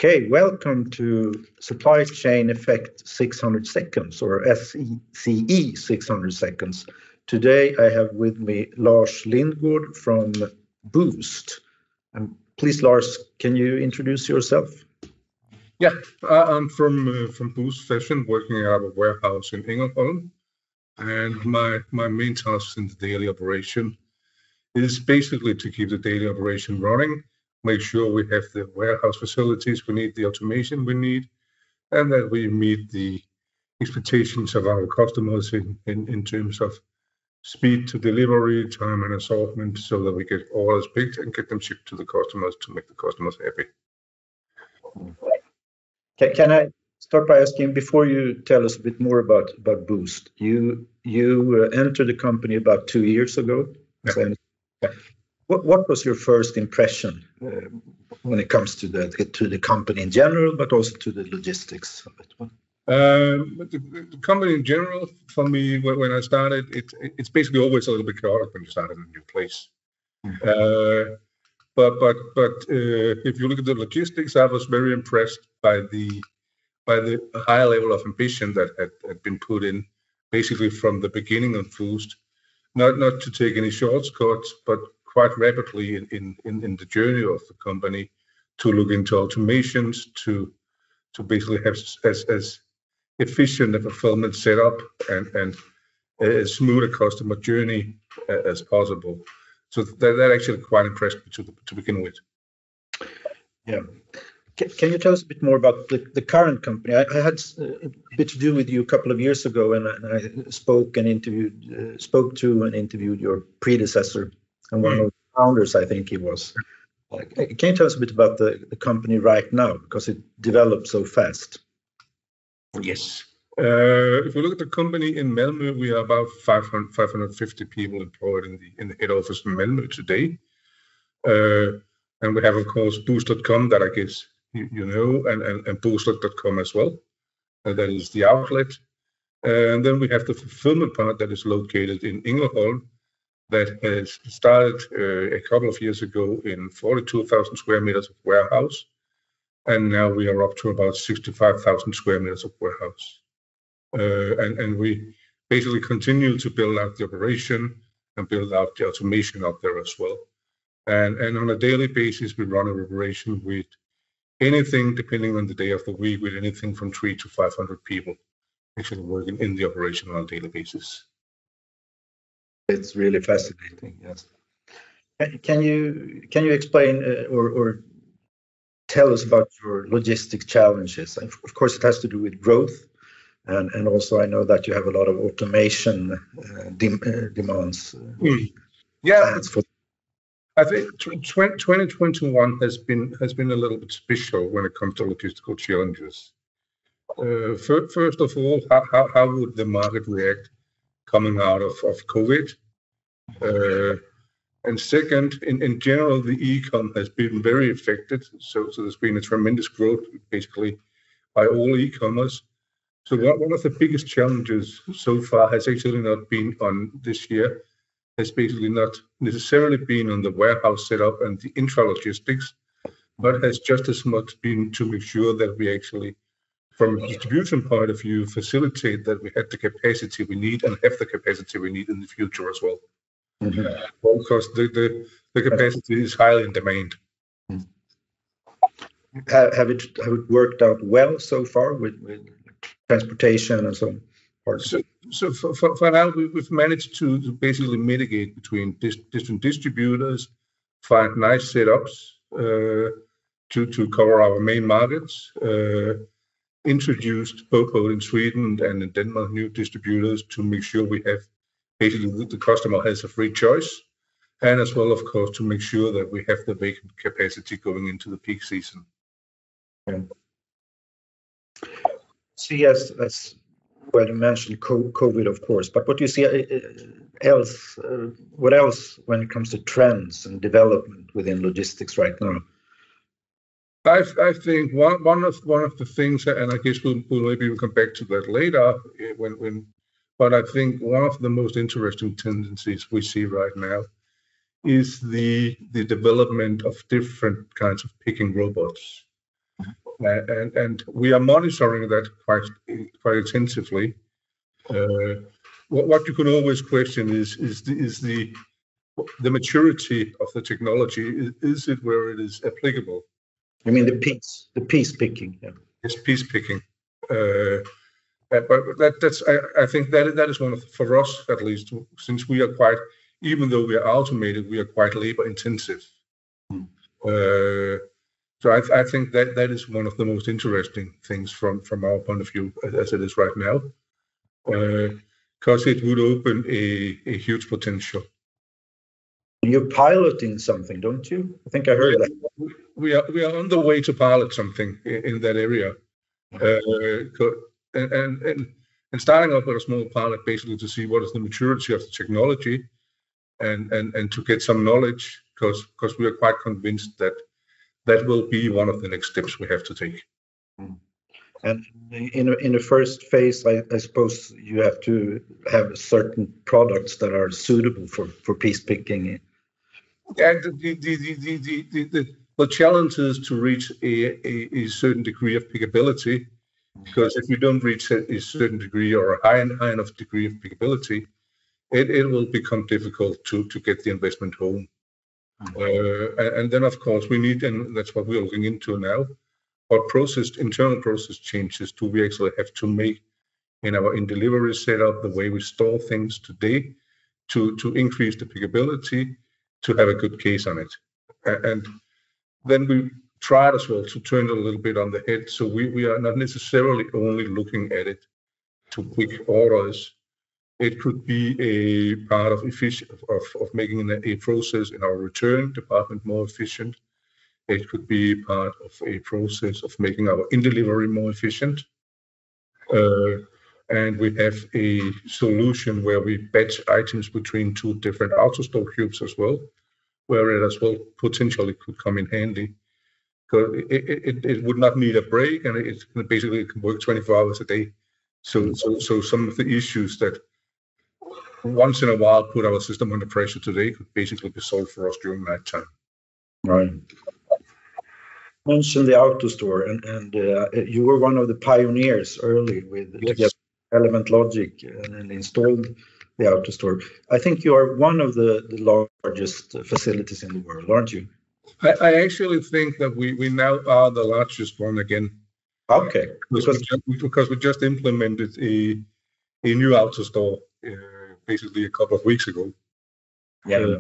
Okay, welcome to Supply Chain Effect 600 Seconds, or SCE 600 Seconds. Today I have with me Lars Lindgaard from Boozt. And please, Lars, can you introduce yourself? Yeah, I'm from Boozt Fashion, working out of a warehouse in Ängelholm. And my main task in the daily operation is basically to keep the daily operation running, make sure we have the warehouse facilities we need, the automation we need, and that we meet the expectations of our customers in terms of speed to delivery, time and assortment, so that we get orders picked and get them shipped to the customers to make the customers happy. Can I start by asking, before you tell us a bit more about Boozt, you entered the company about 2 years ago. Yeah. Yeah. What was your first impression when it comes to the company in general, but also to the logistics of it? The company in general, for me, when I started, it's basically always a little bit chaotic when you start in a new place. Mm-hmm. But if you look at the logistics, I was very impressed by the high level of ambition that had been put in, basically from the beginning of Boozt. Not to take any shortcuts, but quite rapidly in the journey of the company to look into automations, to basically have as efficient a fulfillment setup and as smooth a customer journey as possible. So that actually quite impressed me to begin with. Yeah. Can you tell us a bit more about the current company? I had a bit to do with you a couple of years ago, and I spoke to and interviewed your predecessor and one of the founders, I think he was. Can you tell us a bit about the company right now, because it developed so fast? Yes. If we look at the company in Malmö, we are about 550 people employed in the head office in Malmö today. And we have, of course, Boozt.com, that I guess you know, and Boozts.com as well. That is the outlet. And then we have the fulfillment part that is located in Ängelholm, that has started a couple of years ago in 42,000 square meters of warehouse. And now we are up to about 65,000 square meters of warehouse. And we basically continue to build out the operation and build out the automation out there as well. And on a daily basis, we run an operation with anything, depending on the day of the week, with anything from 300 to 500 people actually working in the operation on a daily basis. It's really fascinating. Yes. Can you explain or tell us about your logistic challenges? Of course, it has to do with growth, and also I know that you have a lot of automation demands. Yeah. I think 2021 has been a little bit special when it comes to logistical challenges. First of all, how would the market react coming out of COVID? And second, in general, the e-com has been very affected. So there's been a tremendous growth, basically, by all e-commerce. So one of the biggest challenges so far has actually not been on this year. Has basically not necessarily been on the warehouse setup and the intralogistics, but has just as much been to make sure that we actually, from a distribution point of view, facilitate that we have the capacity we need and have the capacity we need in the future as well. Mm-hmm. Because the capacity is highly in demand. Have it worked out well so far with transportation and so on? So for now, we've managed to basically mitigate between different distributors, find nice setups to cover our main markets, introduced both in Sweden and in Denmark new distributors to make sure we have basically the customer has a free choice, and as well, of course, to make sure that we have the vacant capacity going into the peak season. Yeah. See, as well, you mentioned COVID, of course, but what do you see else? What else when it comes to trends and development within logistics right now? I think one of the things, and I guess we'll maybe come back to that later. But I think one of the most interesting tendencies we see right now is the development of different kinds of picking robots. and we are monitoring that quite intensively. What you can always question is the maturity of the technology. Is it where it is applicable? You mean the piece picking? Yeah. It's piece picking. But I think that is one of, for us at least, since we are quite, even though we are automated, we are quite labor intensive. So I think that is one of the most interesting things from our point of view as it is right now, because it would open a huge potential. You're piloting something, don't you? I think I heard that. We are on the way to pilot something in that area, and starting off with a small pilot, basically to see what is the maturity of the technology, and to get some knowledge, because we are quite convinced that will be one of the next steps we have to take. And in the first phase, I suppose you have to have certain products that are suitable for piece picking. And the challenge is to reach a certain degree of pickability, because if you don't reach a certain degree or a high enough degree of pickability, it will become difficult to get the investment home. And then, of course, we need, and that's what we're looking into now, what internal process changes do we actually have to make in our in-delivery setup, the way we store things today, to increase the pickability, to have a good case on it. And then we tried as well to turn it a little bit on the head, so we are not necessarily only looking at it to pick orders. It could be a part of making a process in our return department more efficient. It could be part of a process of making our in-delivery more efficient. And we have a solution where we batch items between two different AutoStore cubes as well, where it as well potentially could come in handy. Because it would not need a break, and it basically can work 24 hours a day. So some of the issues that once in a while put our system under pressure today could basically be solved for us during that time. Right. You mentioned the AutoStore, and you were one of the pioneers early with together Element Logic and installed the AutoStore. I think you are one of the largest facilities in the world, aren't you? I actually think that we now are the largest one again. Okay. Because we just implemented a new AutoStore basically a couple of weeks ago. Yeah.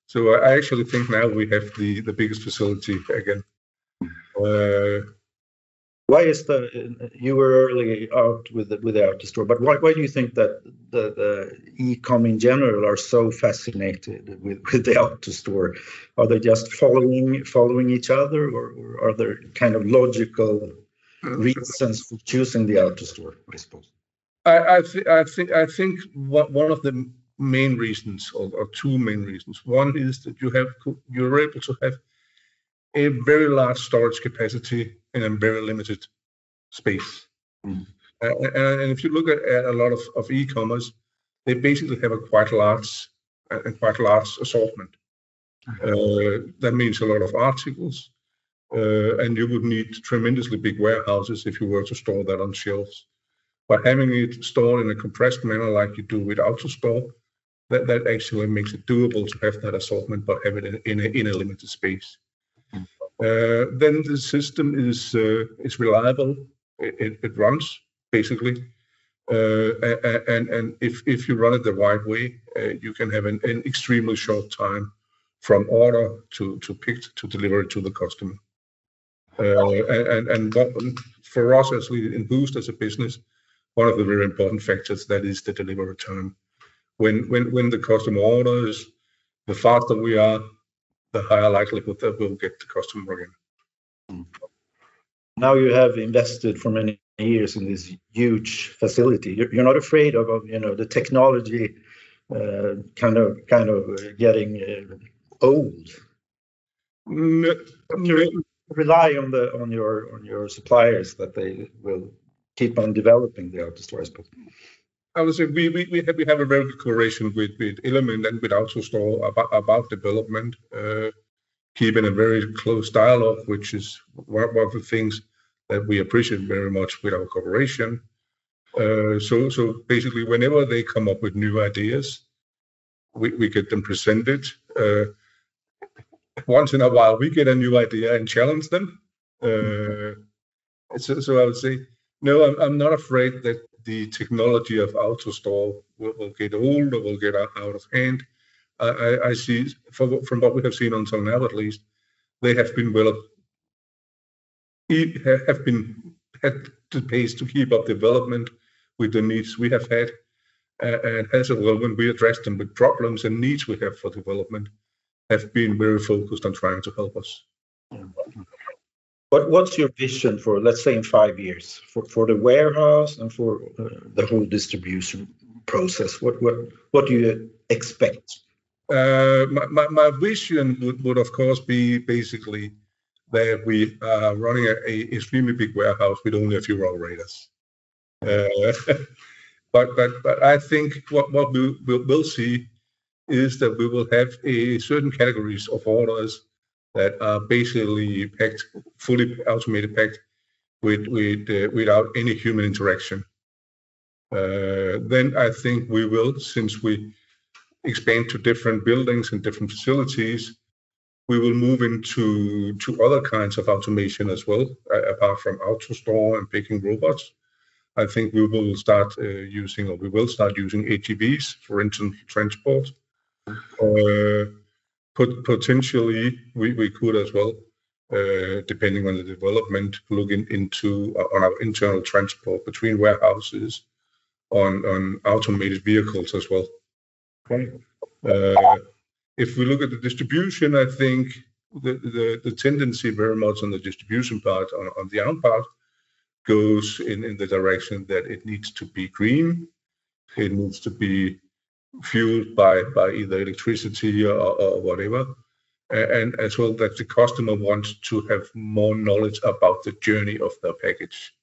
So I actually think now we have the biggest facility again. Why is you were early out with the AutoStore, but why do you think that the e-com in general are so fascinated with the AutoStore? Are they just following each other, or are there kind of logical reasons for choosing the AutoStore, I suppose? I think one of the main reasons, or two main reasons. One is that you're able to have a very large storage capacity in a very limited space. And if you look at a lot of e-commerce, they basically have a quite large assortment. That means a lot of articles, and you would need tremendously big warehouses if you were to store that on shelves. But having it stored in a compressed manner like you do with AutoStore, that actually makes it doable to have that assortment, but have it in a limited space. Then the system is reliable. It runs basically, and if you run it the right way, you can have an extremely short time from order to pick to deliver it to the customer. And for us as in Boozt as a business, one of the very important factors that is the delivery time. When the customer orders, the faster we are, the higher likelihood that we'll get the customer again. Now you have invested for many years in this huge facility. You're not afraid of the technology kind of getting old. No. Rely on your suppliers that they will keep on developing the AutoStore, I suppose. I would say we have a very good cooperation with Element and with AutoStore about development. keep in a very close dialogue, which is one of the things that we appreciate very much with our cooperation. So basically, whenever they come up with new ideas, we get them presented. Once in a while, we get a new idea and challenge them. So I would say, no, I'm not afraid that the technology of AutoStore will get old or will get out of hand. I see, from what we have seen until now at least, they have been had the pace to keep up development with the needs we have had, and as well, when we address them with problems and needs we have for development, have been very focused on trying to help us. What's your vision for, let's say, in 5 years, for the warehouse and for the whole distribution process? What do you expect? My vision would of course be basically that we are running a extremely big warehouse with only a few operators. But I think what we'll see is that we will have a certain categories of orders that are basically packed, fully automated, packed without any human interaction. Then I think we will, since we expand to different buildings and different facilities, we will move into other kinds of automation as well, apart from AutoStore and picking robots. I think we will start using AGVs for internal transport. Potentially, we could as well, depending on the development, look into on our internal transport between warehouses on automated vehicles as well. Okay. If we look at the distribution, I think the tendency very much on the distribution part, on the out part, goes in the direction that it needs to be green. It needs to be fueled by either electricity or whatever. And as well that the customer wants to have more knowledge about the journey of their package.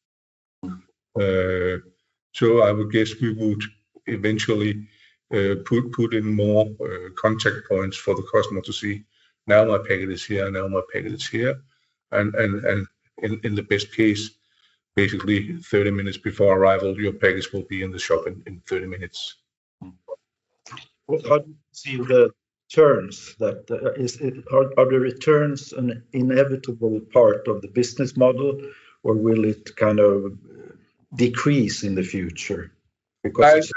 So I would guess we would eventually put in more contact points for the customer to see, now my packet is here, now my packet is here, and in the best case, basically 30 minutes before arrival, your package will be in the shop in 30 minutes. How do you see the returns? Are the returns an inevitable part of the business model, or will it kind of decrease in the future? Because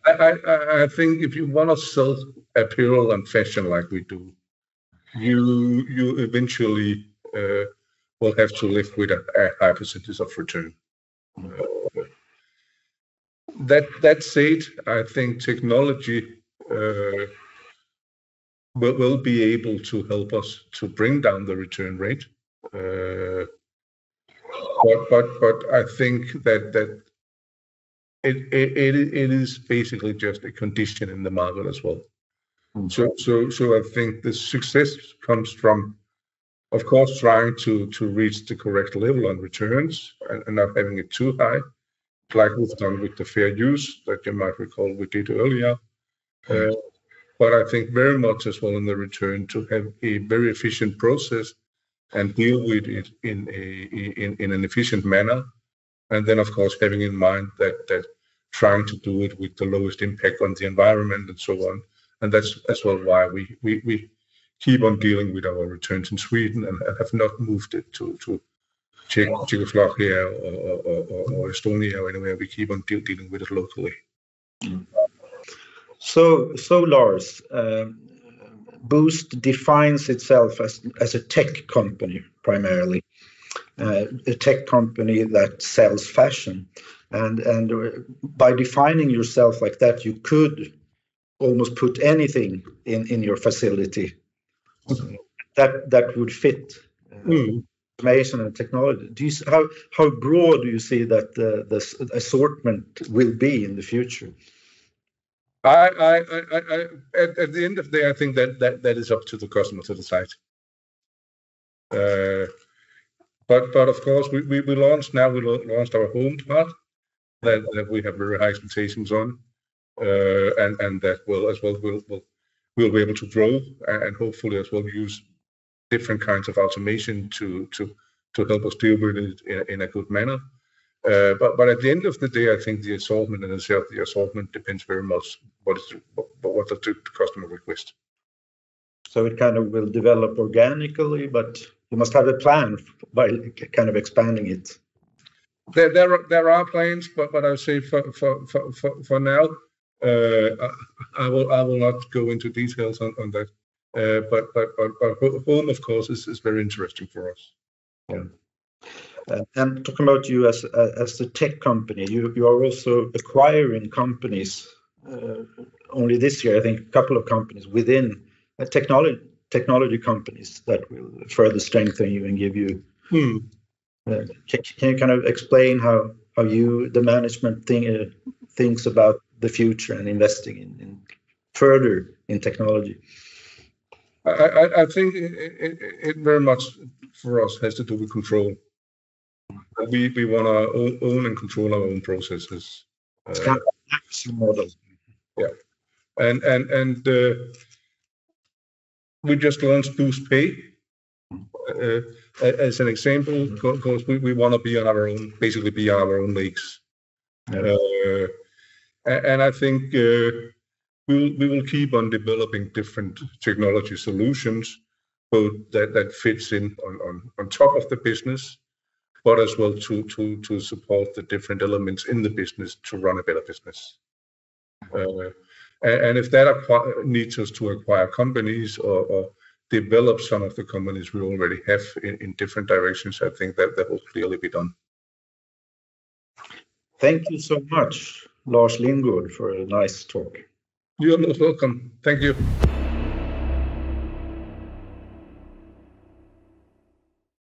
I think if you want to sell apparel and fashion like we do, you eventually will have to live with a high percentage of return. That said, I think technology will be able to help us to bring down the return rate. But I think that it is basically just a condition in the market as well. So I think the success comes from, of course, trying to reach the correct level on returns and not having it too high, like we've done with the fair use that you might recall we did earlier. But I think very much as well in the return to have a very efficient process and deal with it in an efficient manner. And then, of course, having in mind that trying to do it with the lowest impact on the environment and so on. And that's as well why we keep on dealing with our returns in Sweden and have not moved it to Czechoslovakia or Estonia or anywhere. We keep on dealing with it locally. So Lars, Boozt defines itself as a tech company primarily, a tech company that sells fashion, and by defining yourself like that, you could almost put anything in your facility that would fit information and technology. How broad do you see that the assortment will be in the future? At the end of the day, I think that is up to the customer to decide. But of course, we launched our home part that we have very high expectations on, and that will as well we'll be able to grow and hopefully as well use different kinds of automation to help us deal with it in a good manner. But at the end of the day, I think the assortment and the assortment depends very much what does the customer request. So it kind of will develop organically, but you must have a plan by kind of expanding it. There are plans, but I would say for now, I will not go into details on that. But home, of course, is very interesting for us. Yeah. And talking about you as a tech company, you are also acquiring companies. Only this year, I think, a couple of companies within technology companies that will further strengthen you and give you. Can you kind of explain how you, the management, thinks about the future and investing in further in technology? I think it very much for us has to do with control. We want to own and control our own processes. Model. Yeah, and we just launched Boozt Pay as an example, because we want to be on our own, basically be on our own legs. Yeah. And I think we will keep on developing different technology solutions, both that fits in on top of the business, but as well to support the different elements in the business to run a better business. And if that needs us to acquire companies or develop some of the companies we already have in different directions, I think that will clearly be done. Thank you so much, Lars Lindgaard, for a nice talk. You're most welcome. Thank you.